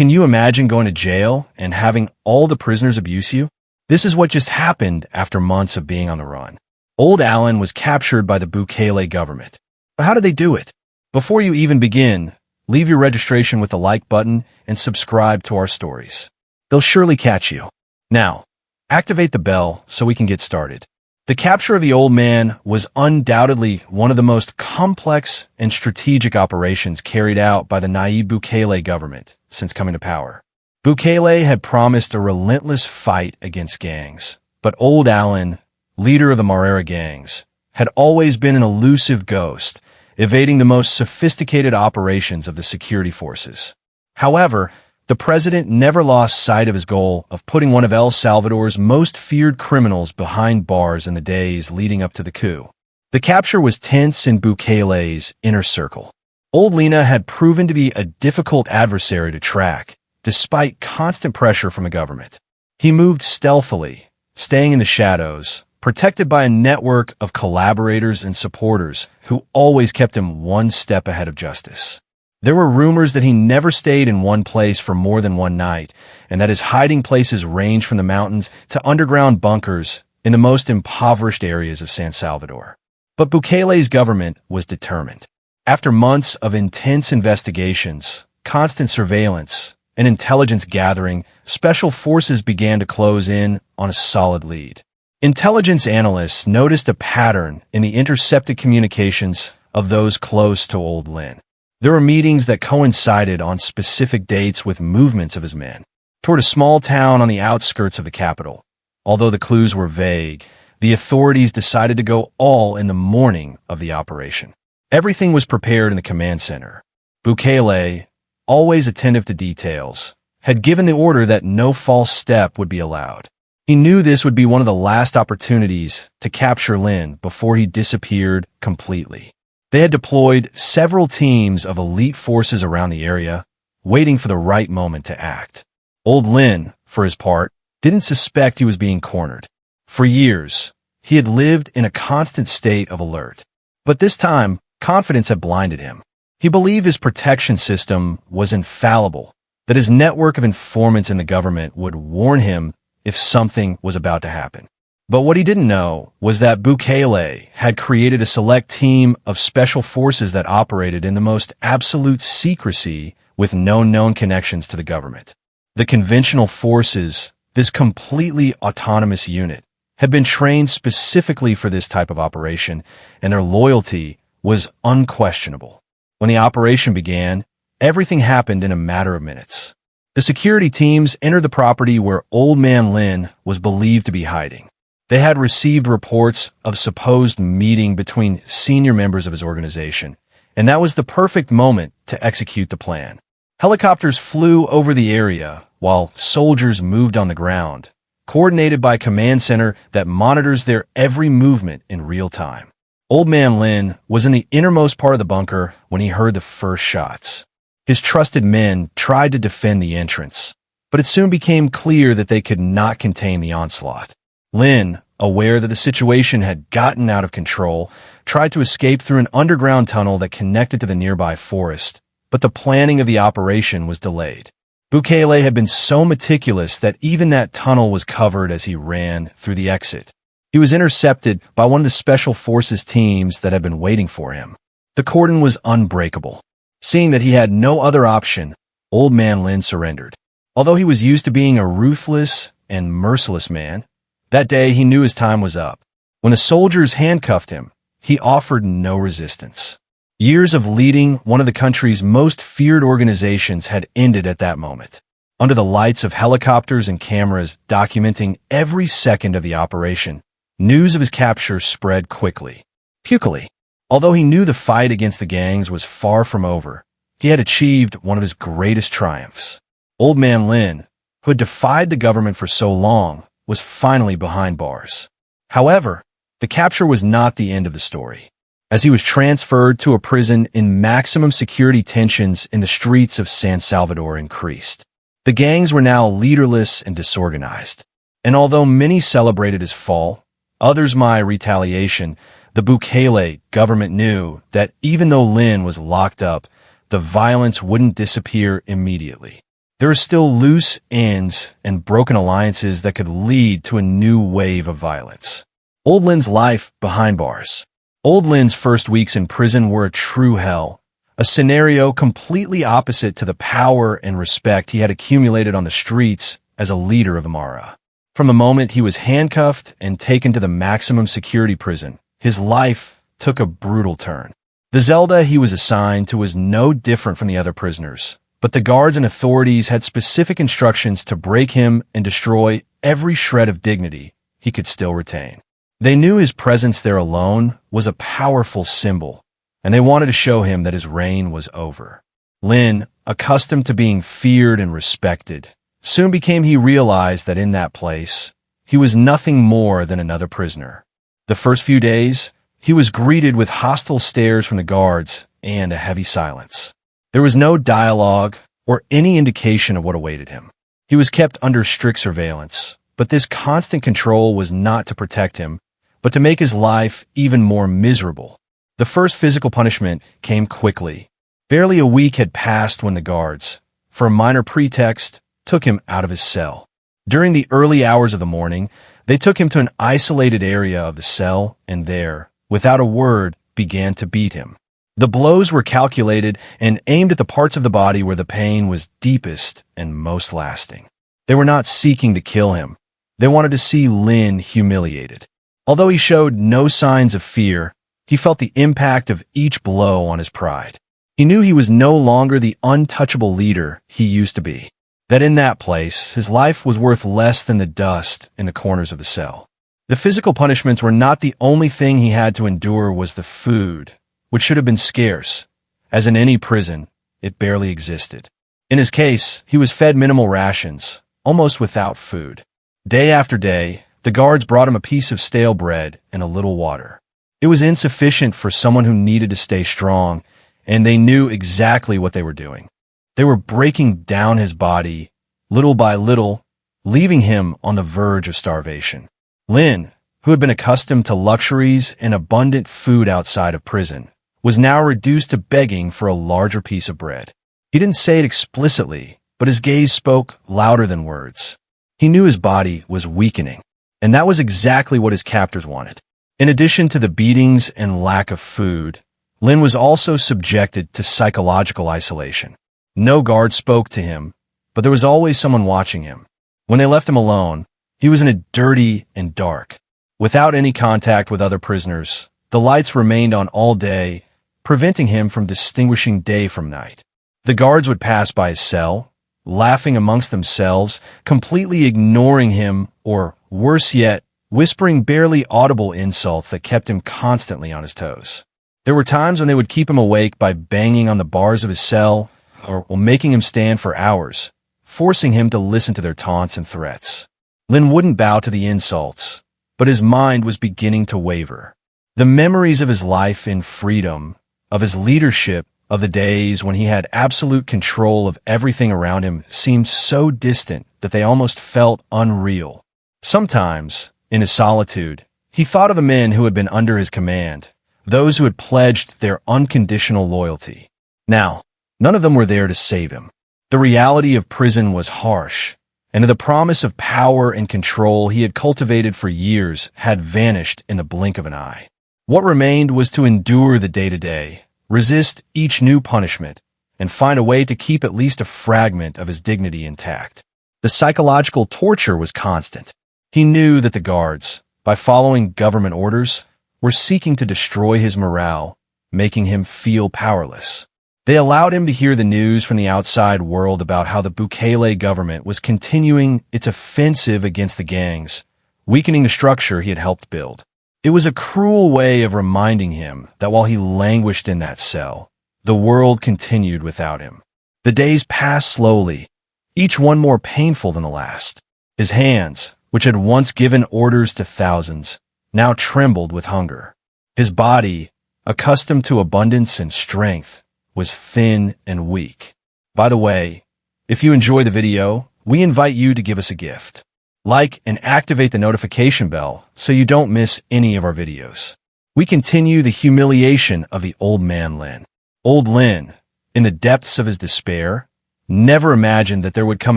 Can you imagine going to jail and having all the prisoners abuse you? This is what just happened after months of being on the run. Old Allen was captured by the Bukele government. But how did they do it? Before you even begin, leave your registration with the like button and subscribe to our stories. They'll surely catch you. Now, activate the bell so we can get started. The capture of the old man was undoubtedly one of the most complex and strategic operations carried out by the Nayib Bukele government since coming to power. Bukele had promised a relentless fight against gangs, but Old Allen, leader of the Marera gangs, had always been an elusive ghost, evading the most sophisticated operations of the security forces. However, the president never lost sight of his goal of putting one of El Salvador's most feared criminals behind bars in the days leading up to the coup. The capture was tense in Bukele's inner circle. Old Lina had proven to be a difficult adversary to track, despite constant pressure from the government. He moved stealthily, staying in the shadows, protected by a network of collaborators and supporters who always kept him one step ahead of justice. There were rumors that he never stayed in one place for more than one night, and that his hiding places ranged from the mountains to underground bunkers in the most impoverished areas of San Salvador. But Bukele's government was determined. After months of intense investigations, constant surveillance, and intelligence gathering, special forces began to close in on a solid lead. Intelligence analysts noticed a pattern in the intercepted communications of those close to Old Lin. There were meetings that coincided on specific dates with movements of his men toward a small town on the outskirts of the capital. Although the clues were vague, the authorities decided to go all in the morning of the operation. Everything was prepared in the command center. Bukele, always attentive to details, had given the order that no false step would be allowed. He knew this would be one of the last opportunities to capture Lin before he disappeared completely. They had deployed several teams of elite forces around the area, waiting for the right moment to act. Old Lin, for his part, didn't suspect he was being cornered. For years, he had lived in a constant state of alert. But this time, confidence had blinded him. He believed his protection system was infallible, that his network of informants in the government would warn him if something was about to happen. But what he didn't know was that Bukele had created a select team of special forces that operated in the most absolute secrecy with no known connections to the government. The conventional forces, this completely autonomous unit, had been trained specifically for this type of operation, and their loyalty was unquestionable. When the operation began, everything happened in a matter of minutes. The security teams entered the property where old Man Lin was believed to be hiding. They had received reports of supposed meeting between senior members of his organization, and that was the perfect moment to execute the plan. Helicopters flew over the area while soldiers moved on the ground, coordinated by a command center that monitors their every movement in real time. Old Man Lin was in the innermost part of the bunker when he heard the first shots. His trusted men tried to defend the entrance, but it soon became clear that they could not contain the onslaught. Lin, aware that the situation had gotten out of control, tried to escape through an underground tunnel that connected to the nearby forest, but the planning of the operation was delayed. Bukele had been so meticulous that even that tunnel was covered as he ran through the exit. He was intercepted by one of the special forces teams that had been waiting for him. The cordon was unbreakable. Seeing that he had no other option, Old Man Lin surrendered. Although he was used to being a ruthless and merciless man, that day he knew his time was up. When the soldiers handcuffed him, he offered no resistance. Years of leading one of the country's most feared organizations had ended at that moment. Under the lights of helicopters and cameras documenting every second of the operation, news of his capture spread quickly. Bukele, although he knew the fight against the gangs was far from over, he had achieved one of his greatest triumphs. Old Man Lin, who had defied the government for so long, was finally behind bars. However, the capture was not the end of the story. As he was transferred to a prison in maximum security, tensions in the streets of San Salvador increased. The gangs were now leaderless and disorganized. And although many celebrated his fall, others my retaliation, the Bukele government knew that even though Lin was locked up, the violence wouldn't disappear immediately. There are still loose ends and broken alliances that could lead to a new wave of violence. Old Lin's life behind bars. Old Lin's first weeks in prison were a true hell, a scenario completely opposite to the power and respect he had accumulated on the streets as a leader of Amara. From the moment he was handcuffed and taken to the maximum security prison, his life took a brutal turn. The Zelda he was assigned to was no different from the other prisoners, but the guards and authorities had specific instructions to break him and destroy every shred of dignity he could still retain. They knew his presence there alone was a powerful symbol, and they wanted to show him that his reign was over. Lin, accustomed to being feared and respected, soon became he realized that in that place, he was nothing more than another prisoner. The first few days, he was greeted with hostile stares from the guards and a heavy silence. There was no dialogue or any indication of what awaited him. He was kept under strict surveillance, but this constant control was not to protect him, but to make his life even more miserable. The first physical punishment came quickly. Barely a week had passed when the guards, for a minor pretext, took him out of his cell. During the early hours of the morning, they took him to an isolated area of the cell and there, without a word, began to beat him. The blows were calculated and aimed at the parts of the body where the pain was deepest and most lasting. They were not seeking to kill him. They wanted to see Lin humiliated. Although he showed no signs of fear, he felt the impact of each blow on his pride. He knew he was no longer the untouchable leader he used to be. That in that place, his life was worth less than the dust in the corners of the cell. The physical punishments were not the only thing he had to endure was the food, which should have been scarce, as in any prison, it barely existed. In his case, he was fed minimal rations, almost without food. Day after day, the guards brought him a piece of stale bread and a little water. It was insufficient for someone who needed to stay strong, and they knew exactly what they were doing. They were breaking down his body, little by little, leaving him on the verge of starvation. Lin, who had been accustomed to luxuries and abundant food outside of prison, was now reduced to begging for a larger piece of bread. He didn't say it explicitly, but his gaze spoke louder than words. He knew his body was weakening, and that was exactly what his captors wanted. In addition to the beatings and lack of food, Lin was also subjected to psychological isolation. No guard spoke to him, but there was always someone watching him. When they left him alone, he was in a dirty and dark. Without any contact with other prisoners, the lights remained on all day, preventing him from distinguishing day from night. The guards would pass by his cell, laughing amongst themselves, completely ignoring him, or, worse yet, whispering barely audible insults that kept him constantly on his toes. There were times when they would keep him awake by banging on the bars of his cell, or making him stand for hours, forcing him to listen to their taunts and threats. Lin wouldn't bow to the insults, but his mind was beginning to waver. The memories of his life in freedom, of his leadership, of the days when he had absolute control of everything around him seemed so distant that they almost felt unreal. Sometimes, in his solitude, he thought of the men who had been under his command, those who had pledged their unconditional loyalty. Now, none of them were there to save him. The reality of prison was harsh, and the promise of power and control he had cultivated for years had vanished in the blink of an eye. What remained was to endure the day-to-day, resist each new punishment, and find a way to keep at least a fragment of his dignity intact. The psychological torture was constant. He knew that the guards, by following government orders, were seeking to destroy his morale, making him feel powerless. They allowed him to hear the news from the outside world about how the Bukele government was continuing its offensive against the gangs, weakening the structure he had helped build. It was a cruel way of reminding him that while he languished in that cell, the world continued without him. The days passed slowly, each one more painful than the last. His hands, which had once given orders to thousands, now trembled with hunger. His body, accustomed to abundance and strength, was thin and weak. By the way, if you enjoy the video, we invite you to give us a gift. Like and activate the notification bell so you don't miss any of our videos. We continue the humiliation of the old Man Lin. Old Lin, in the depths of his despair, never imagined that there would come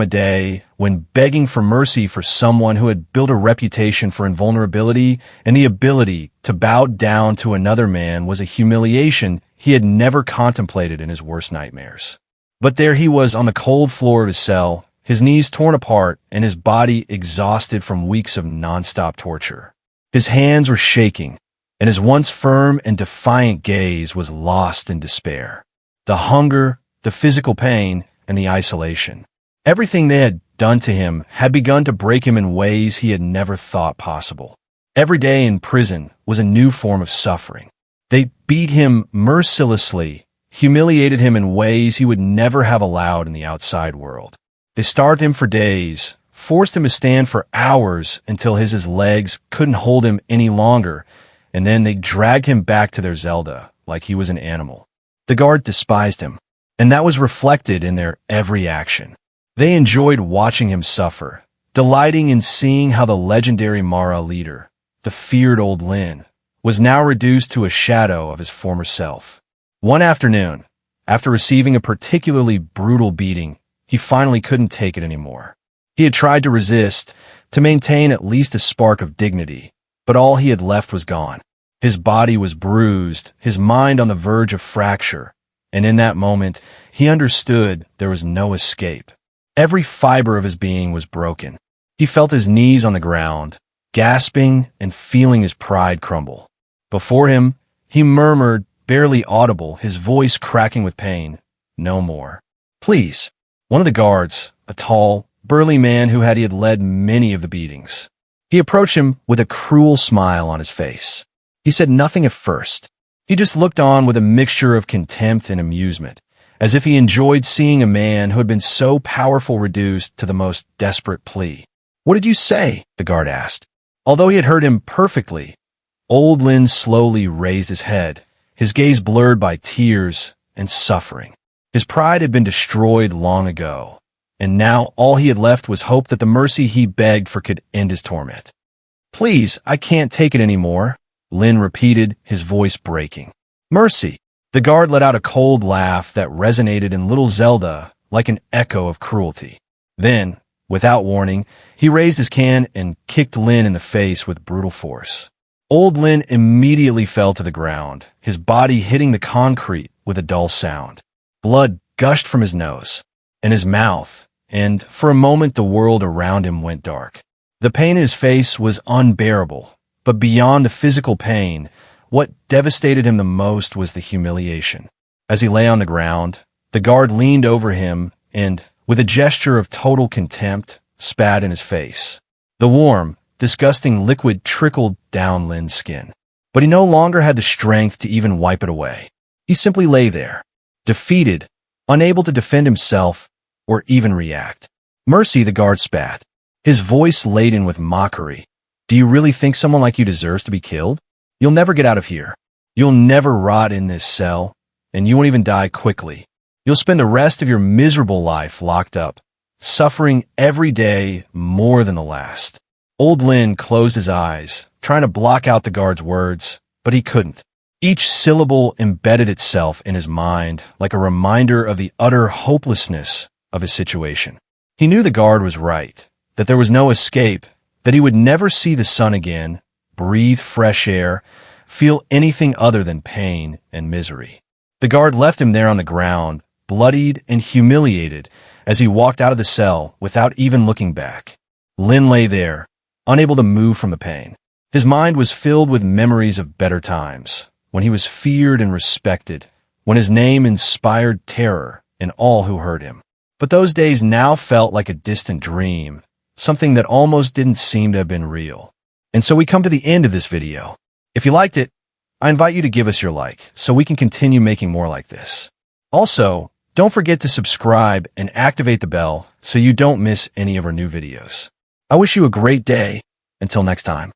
a day when begging for mercy for someone who had built a reputation for invulnerability and the ability to bow down to another man was a humiliation he had never contemplated in his worst nightmares. But there he was on the cold floor of his cell, his knees torn apart and his body exhausted from weeks of nonstop torture. His hands were shaking, and his once firm and defiant gaze was lost in despair. The hunger, the physical pain, and the isolation. Everything they had done to him had begun to break him in ways he had never thought possible. Every day in prison was a new form of suffering. They beat him mercilessly, humiliated him in ways he would never have allowed in the outside world. They starved him for days, forced him to stand for hours until his legs couldn't hold him any longer, and then they dragged him back to their Zelda like he was an animal. The guard despised him, and that was reflected in their every action. They enjoyed watching him suffer, delighting in seeing how the legendary Mara leader, the feared old Lin, was now reduced to a shadow of his former self. One afternoon, after receiving a particularly brutal beating, he finally couldn't take it anymore. He had tried to resist, to maintain at least a spark of dignity, but all he had left was gone. His body was bruised, his mind on the verge of fracture, and in that moment, he understood there was no escape. Every fiber of his being was broken. He felt his knees on the ground, gasping and feeling his pride crumble. Before him, he murmured, barely audible, his voice cracking with pain, "No more. Please." One of the guards, a tall, burly man who had led many of the beatings. He approached him with a cruel smile on his face. He said nothing at first. He just looked on with a mixture of contempt and amusement, as if he enjoyed seeing a man who had been so powerful reduced to the most desperate plea. "What did you say?" the guard asked. Although he had heard him perfectly, old Lin slowly raised his head, his gaze blurred by tears and suffering. His pride had been destroyed long ago, and now all he had left was hope that the mercy he begged for could end his torment. "Please, I can't take it anymore," Lin repeated, his voice breaking. "Mercy." The guard let out a cold laugh that resonated in little Zelda like an echo of cruelty. Then, without warning, he raised his can and kicked Lin in the face with brutal force. Old Lin immediately fell to the ground, his body hitting the concrete with a dull sound. Blood gushed from his nose and his mouth, and for a moment the world around him went dark. The pain in his face was unbearable, but beyond the physical pain, what devastated him the most was the humiliation. As he lay on the ground, the guard leaned over him and, with a gesture of total contempt, spat in his face. The warm, disgusting liquid trickled down Lin's skin, but he no longer had the strength to even wipe it away. He simply lay there, defeated, unable to defend himself or even react. "Mercy," the guard spat, his voice laden with mockery. "Do you really think someone like you deserves to be killed? You'll never get out of here. You'll never rot in this cell, and you won't even die quickly. You'll spend the rest of your miserable life locked up, suffering every day more than the last." Old Lin closed his eyes, trying to block out the guard's words, but he couldn't. Each syllable embedded itself in his mind like a reminder of the utter hopelessness of his situation. He knew the guard was right, that there was no escape, that he would never see the sun again, breathe fresh air, feel anything other than pain and misery. The guard left him there on the ground, bloodied and humiliated, as he walked out of the cell without even looking back. Lin lay there, unable to move from the pain. His mind was filled with memories of better times, when he was feared and respected, when his name inspired terror in all who heard him. But those days now felt like a distant dream, something that almost didn't seem to have been real. And so we come to the end of this video. If you liked it, I invite you to give us your like so we can continue making more like this. Also, don't forget to subscribe and activate the bell so you don't miss any of our new videos. I wish you a great day. Until next time.